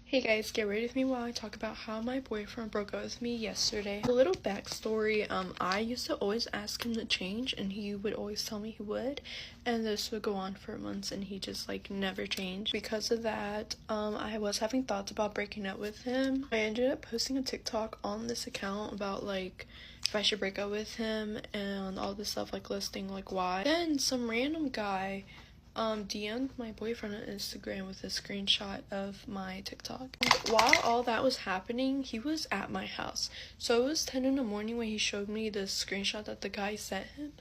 Hey guys, get ready with me while I talk about how my boyfriend broke up with me yesterday. A little backstory, I used to always ask him to change and he would always tell me he would, and this would go on for months and he just never changed. Because of that, I was having thoughts about breaking up with him. I ended up posting a TikTok on this account about if I should break up with him and all this stuff, listing why. Then some random guy DM'd my boyfriend on Instagram with a screenshot of my TikTok. While all that was happening, he was at my house. So it was 10 in the morning when he showed me the screenshot that the guy sent him,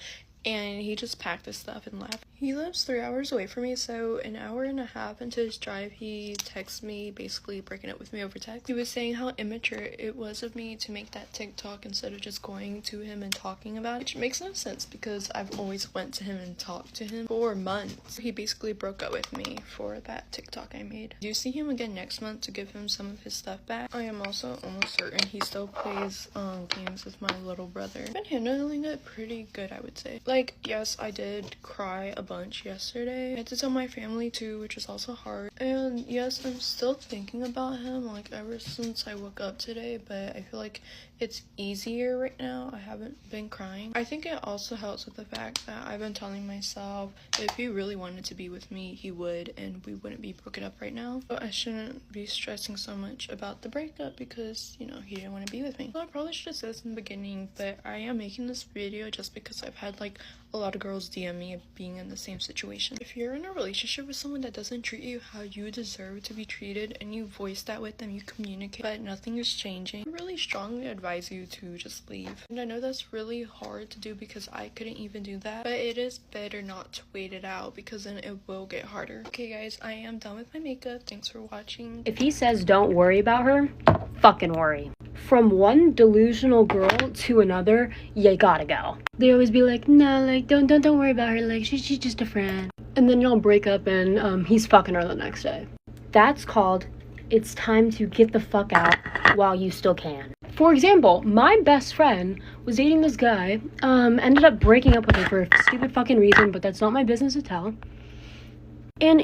and he just packed his stuff and left. He lives 3 hours away from me, so an hour and a half into his drive, he texted me, basically breaking up with me over text. He was saying how immature it was of me to make that TikTok instead of just going to him and talking about it, which makes no sense because I've always went to him and talked to him for months. He basically broke up with me for that TikTok I made. Do you see him again next month to give him some of his stuff back? I am also almost certain he still plays games with my little brother. I've been handling it pretty good, I would say. Yes, I did cry a bunch yesterday. I had to tell my family too, which is also hard. And yes, I'm still thinking about him ever since I woke up today, but I feel like it's easier right now. I haven't been crying. I think it also helps with the fact that I've been telling myself that if he really wanted to be with me, he would, and we wouldn't be broken up right now. But I shouldn't be stressing so much about the breakup because, he didn't want to be with me. So I probably should have said this in the beginning, but I am making this video just because I've had a lot of girls DM me being in the same situation. If you're in a relationship with someone that doesn't treat you how you deserve to be treated and you voice that with them, you communicate, but nothing is changing, I really strongly advise you to just leave. And I know that's really hard to do because I couldn't even do that, but it is better not to wait it out because then it will get harder. Okay guys, I am done with my makeup. Thanks for watching. If he says don't worry about her, fucking worry. From one delusional girl to another, you gotta go. They always be like, no, don't worry about her, she's just a friend. And then y'all break up and he's fucking her the next day. That's called, it's time to get the fuck out while you still can. For example, my best friend was dating this guy, ended up breaking up with her for a stupid fucking reason, but that's not my business to tell. And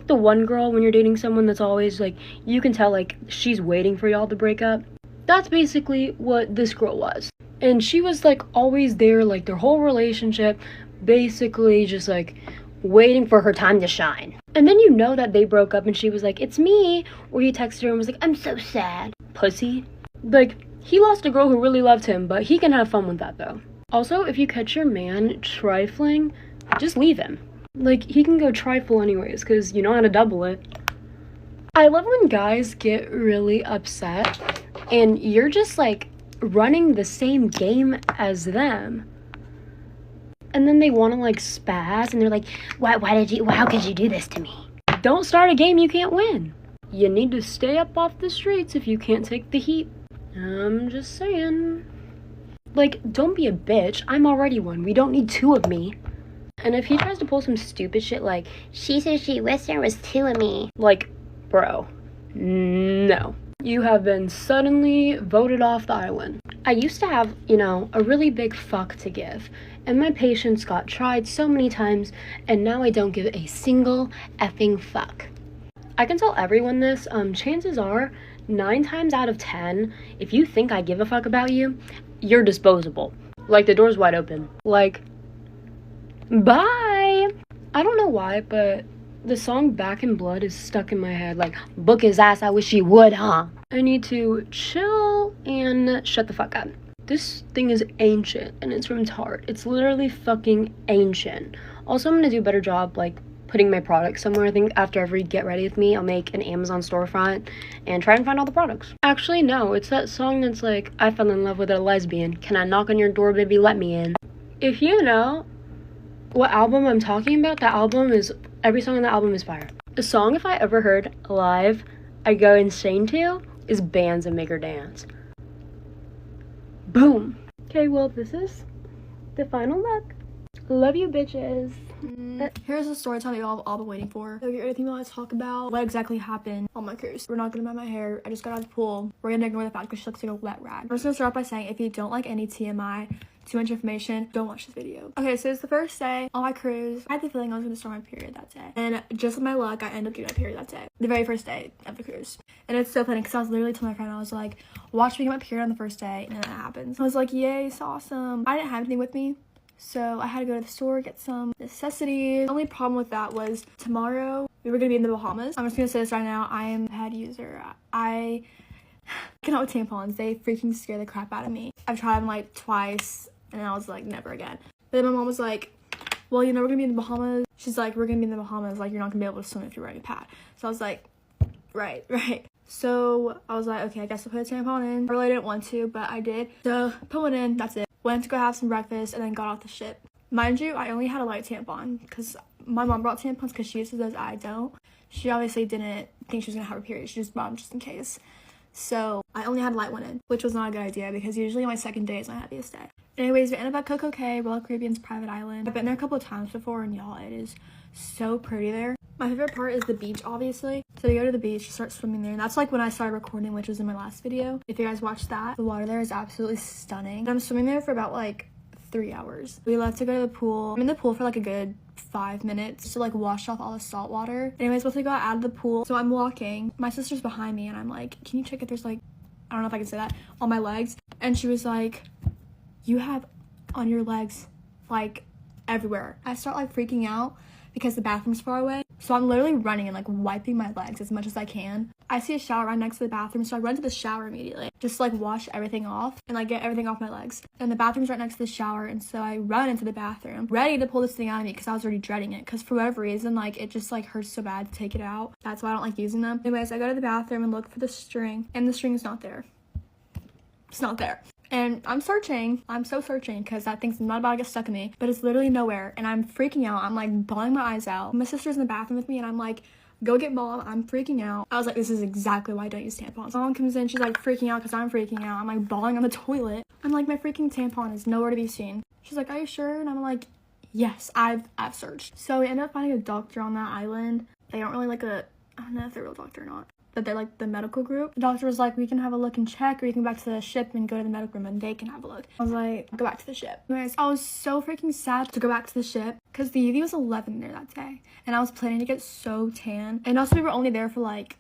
the one girl when you're dating someone that's always you can tell she's waiting for y'all to break up? That's basically what this girl was. And she was always there their whole relationship, basically just waiting for her time to shine. And then that they broke up and she was like, it's me. Or he texted her and was like, I'm so sad. Pussy. He lost a girl who really loved him, but he can have fun with that though. Also, if you catch your man trifling, just leave him. He can go trifle anyways, because you know how to double it. I love when guys get really upset and you're just running the same game as them. And then they want to spaz and they're like, how could you do this to me? Don't start a game you can't win. You need to stay up off the streets if you can't take the heat. I'm just saying. Don't be a bitch. I'm already one. We don't need two of me. And if he tries to pull some stupid shit she said she wished there was two of me. Bro, no. You have been suddenly voted off the island. I used to have, a really big fuck to give. And my patience got tried so many times, and now I don't give a single effing fuck. I can tell everyone this, chances are, 9 times out of 10, if you think I give a fuck about you, you're disposable. The door's wide open. Bye! I don't know why, but the song Back in Blood is stuck in my head. Book his ass, I wish he would, huh? I need to chill and shut the fuck up. This thing is ancient, and it's from Tarte. It's literally fucking ancient. Also, I'm gonna do a better job, putting my products somewhere. I think after every Get Ready With Me, I'll make an Amazon storefront and try and find all the products. Actually, no, it's that song that's I fell in love with a lesbian. Can I knock on your door, baby? Let me in. If you know what album I'm talking about, every song on the album is fire. A song, if I ever heard live, I go insane to, is Bands and Make Her Dance. Boom. Okay, well, this is the final look. Love you, bitches. Here's the story time y'all all been waiting for. So get ready to talk about what exactly happened on my cruise. We're not gonna mind my hair. I just got out of the pool. We're gonna ignore the fact because she looks like a wet rag. I'm just gonna start off by saying if you don't like any TMI, too much information, don't watch this video. Okay, so it's the first day on my cruise. I had the feeling I was gonna start my period that day. And just with my luck, I ended up getting my period that day. The very first day of the cruise. And it's so funny because I was literally telling my friend, I was like, watch me get my period on the first day, and then that happens. I was like, yay, it's awesome. I didn't have anything with me, so I had to go to the store, get some necessities. The only problem with that was tomorrow we were gonna be in the Bahamas. I'm just gonna say this right now, I am a head user. I cannot with tampons. They freaking scare the crap out of me. I've tried them like twice, and I was like, never again. But then my mom was like, well, you know, we're gonna be in the Bahamas. She's like, we're gonna be in the Bahamas, like, you're not gonna be able to swim if you're wearing a pad. So I was like, right. So I was like, okay, I guess I'll put a tampon in. I really didn't want to, but I did. So put one in, that's it. Went to go have some breakfast and then got off the ship. Mind you, I only had a light tampon because my mom brought tampons because she uses those, I don't. She obviously didn't think she was gonna have her period. She just brought them just in case. So I only had a light one in, which was not a good idea because usually my second day is my happiest day. Anyways, we ended up at Coco Cay, Royal Caribbean's private island. I've been there a couple of times before, and y'all, it is so pretty there. My favorite part is the beach, obviously. So you go to the beach, you start swimming there, and that's like when I started recording, which was in my last video. If you guys watched that, the water there is absolutely stunning. And I'm swimming there for about like 3 hours. We left to go to the pool. I'm in the pool for like a good 5 minutes to like wash off all the salt water. Anyways, once we got out of the pool, so I'm walking. My sister's behind me, and I'm like, can you check if there's like, I don't know if I can say that, on my legs? And she was like, you have on your legs like everywhere. I start like freaking out because the bathroom's far away. So I'm literally running and like wiping my legs as much as I can. I see a shower right next to the bathroom, so I run to the shower immediately. Just like wash everything off and like get everything off my legs. And the bathroom's right next to the shower, and so I run into the bathroom, ready to pull this thing out of me because I was already dreading it. Because for whatever reason, like it just like hurts so bad to take it out. That's why I don't like using them. Anyways, I go to the bathroom and look for the string, and the string is not there. It's not there. And I'm so searching because that thing's not about to get stuck in me, but it's literally nowhere, and I'm freaking out. I'm like bawling my eyes out. My sister's in the bathroom with me, and I'm like, go get mom. I'm freaking out. I was like, this is exactly why I don't use tampons. Mom comes in, she's like freaking out because I'm freaking out. I'm like bawling on the toilet. I'm like, my freaking tampon is nowhere to be seen. She's like, are you sure? And I'm like, yes, I've searched. So we ended up finding a doctor on that island. They aren't really like I don't know if they're a real doctor or not, but they're like the medical group. The doctor was like, we can have a look and check, or you can go back to the ship and go to the medical room and they can have a look. I was like, go back to the ship. Anyways, I was so freaking sad to go back to the ship because the UV was 11 there that day, and I was planning to get so tan. And also we were only there for like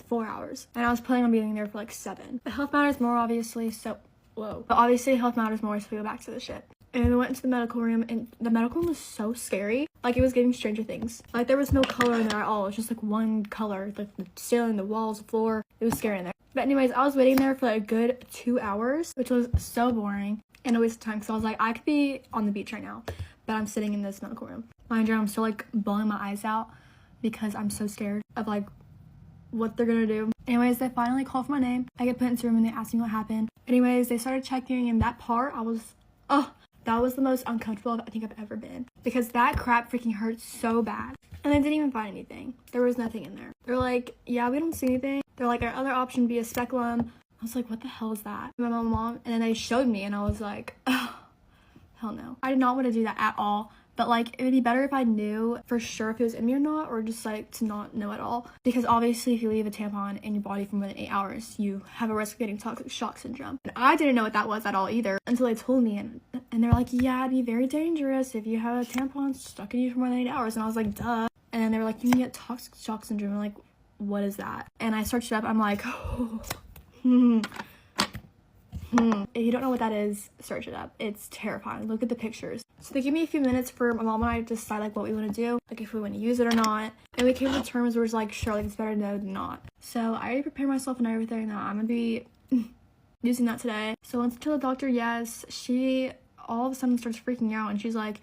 4 hours, and I was planning on being there for like 7. But health matters more, obviously, so whoa. But obviously health matters more, so we go back to the ship. And we went into the medical room, and the medical room was so scary. Like, it was giving Stranger Things. Like, there was no color in there at all. It was just, like, one color. Like, the ceiling, the walls, the floor. It was scary in there. But anyways, I was waiting there for, like, a good 2 hours, which was so boring and a waste of time. Because I was like, I could be on the beach right now, but I'm sitting in this medical room. Mind you, I'm still, like, bawling my eyes out because I'm so scared of, like, what they're gonna do. Anyways, they finally called for my name. I get put into the room, and they asked me what happened. Anyways, they started checking, and that part, I was, that was the most uncomfortable I think I've ever been. Because that crap freaking hurt so bad. And they didn't even find anything. There was nothing in there. They're like, yeah, we don't see anything. They're like, our other option would be a speculum. I was like, what the hell is that? My mom, and then they showed me, and I was like, oh, hell no. I did not want to do that at all. But like, it would be better if I knew for sure if it was in me or not, or just like to not know at all. Because obviously if you leave a tampon in your body for more than 8 hours, you have a risk of getting toxic shock syndrome. And I didn't know what that was at all either until they told me, and they're like, yeah, it'd be very dangerous if you have a tampon stuck in you for more than 8 hours. And I was like, duh. And then they were like, you can get toxic shock syndrome. I'm like, what is that? And I searched it up. I'm like, If you don't know what that is, search it up. It's terrifying. Look at the pictures. So they gave me a few minutes for my mom and I to decide like what we want to do, like if we want to use it or not. And we came to terms where it's like, sure, like it's better no than not. So I already prepared myself and everything that I'm gonna be using that today. So once I tell the doctor yes, she all of a sudden starts freaking out, and she's like,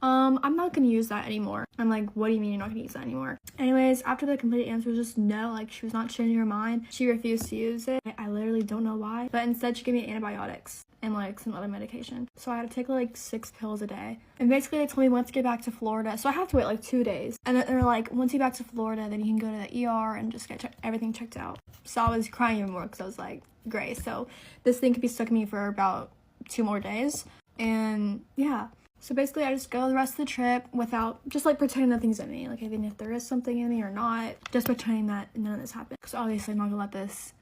I'm not gonna use that anymore. I'm like, what do you mean you're not gonna use that anymore? Anyways, after the complete answer was just no, like she was not changing her mind. She refused to use it. I literally don't know why, but instead she gave me antibiotics and like some other medication. So I had to take like 6 pills a day. And basically they told me once to get back to Florida, so I have to wait like 2 days. And then they're like, once you get back to Florida, then you can go to the ER and just get everything checked out. So I was crying even more because I was like, great. So this thing could be stuck in me for about 2 more days. And yeah. So basically, I just go the rest of the trip without, just like pretending nothing's in me. Like even if there is something in me or not, just pretending that none of this happened. Because obviously I'm not gonna let this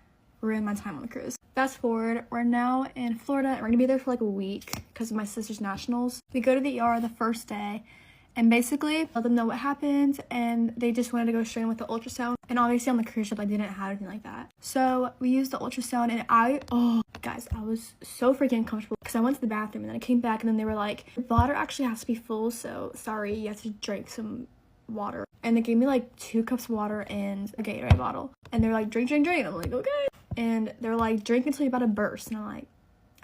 ruin my time on the cruise. Fast forward, we're now in Florida and we're gonna be there for like a week because of my sister's nationals. We go to the ER the first day and basically let them know what happened, and they just wanted to go straight in with the ultrasound. And obviously on the cruise ship I didn't have anything like that. So we used the ultrasound and guys, I was so freaking uncomfortable because I went to the bathroom and then I came back and then they were like, your bladder actually has to be full, so sorry, you have to drink some water. And they gave me like 2 cups of water and a Gatorade bottle. And they're like, drink. I'm like, okay. And they're like, drink until you're about to burst. And I'm like,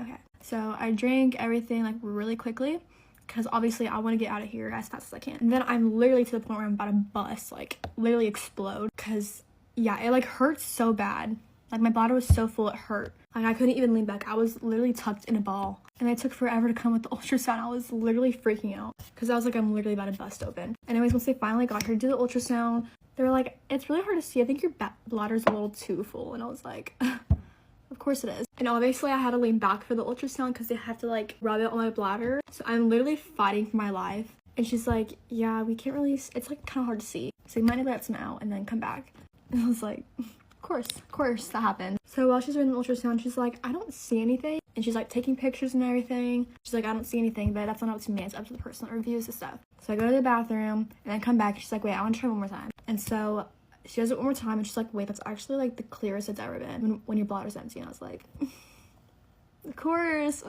okay. So I drank everything like really quickly because obviously I want to get out of here as fast as I can. And then I'm literally to the point where I'm about to bust, like literally explode, because yeah, it like hurts so bad. Like my bladder was so full, it hurt. Like I couldn't even lean back. I was literally tucked in a ball. And it took forever to come with the ultrasound. I was literally freaking out because I was like, I'm literally about to bust open. Anyways, once they finally got here to do the ultrasound, they were like, it's really hard to see. I think your bladder's a little too full. And I was like, of course it is. And obviously I had to lean back for the ultrasound because they have to like rub it on my bladder. So I'm literally fighting for my life. And she's like, yeah, we can't really, it's like kind of hard to see. So you might need to let some out and then come back. And I was like, of course that happened. So while she's doing the ultrasound, she's like, I don't see anything. And she's like taking pictures and everything. She's like, I don't see anything, but that's not up to me. It's up to the person that reviews the stuff. So I go to the bathroom and then come back. And she's like, wait, I want to try one more time. And so she does it one more time and she's like, wait, that's actually like the clearest it's ever been when your bladder's empty. And I was like, of course.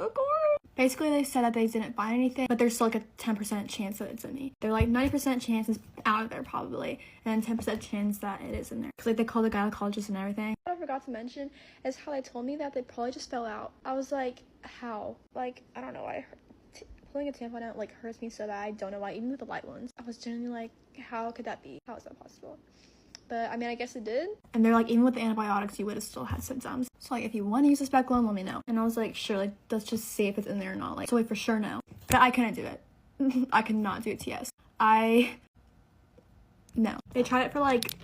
Basically, they said that they didn't find anything, but there's still like a 10% chance that it's in me. They're like 90% chance it's out of there probably, and 10% chance that it is in there. Because like they call the gynecologist and everything. What I forgot to mention is how they told me that they probably just fell out. I was like, how? Like, I don't know. Pulling a tampon out like hurts me so bad. I don't know why. Even with the light ones, I was genuinely like, how could that be? How is that possible? But I mean, I guess it did. And they're like, even with the antibiotics, you would have still had symptoms. So like, if you want to use a speculum, let me know. And I was like, sure, like, let's just see if it's in there or not. Like, so like for sure, no. But I couldn't do it. I could not do a TS. No. They tried it for like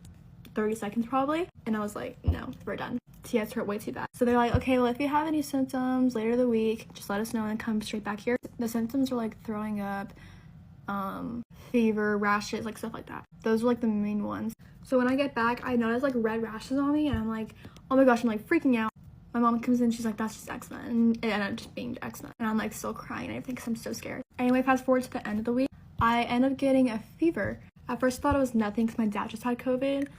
30 seconds probably. And I was like, no, we're done. TS hurt way too bad. So they're like, okay, well, if you have any symptoms later in the week, just let us know and come straight back here. The symptoms were like throwing up, fever, rashes, like stuff like that. Those were like the main ones. So when I get back, I noticed like red rashes on me and I'm like, oh my gosh, I'm like freaking out. My mom comes in, she's like, that's just eczema, and it ended up just being eczema. And I'm like still crying and everything because I'm so scared. Anyway, fast forward to the end of the week, I end up getting a fever. At first I thought it was nothing because my dad just had COVID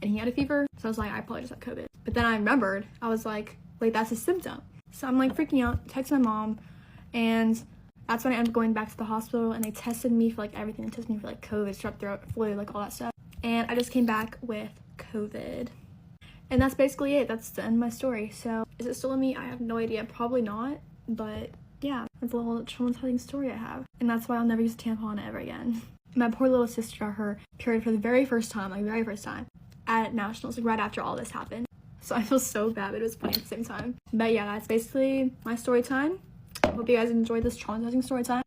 and he had a fever. So I was like, I probably just had COVID. But then I remembered, I was like, wait, that's a symptom. So I'm like freaking out, text my mom, and that's when I ended up going back to the hospital and they tested me for like everything. They tested me for like COVID, strep throat, flu, like all that stuff. And I just came back with COVID. And that's basically it. That's the end of my story. So is it still in me? I have no idea. Probably not. But yeah, that's a little traumatizing story I have. And that's why I'll never use a tampon ever again. My poor little sister got her period for the very first time at nationals, like right after all this happened. So I feel so bad, but it was funny at the same time. But yeah, that's basically my story time. Hope you guys enjoyed this traumatizing story time.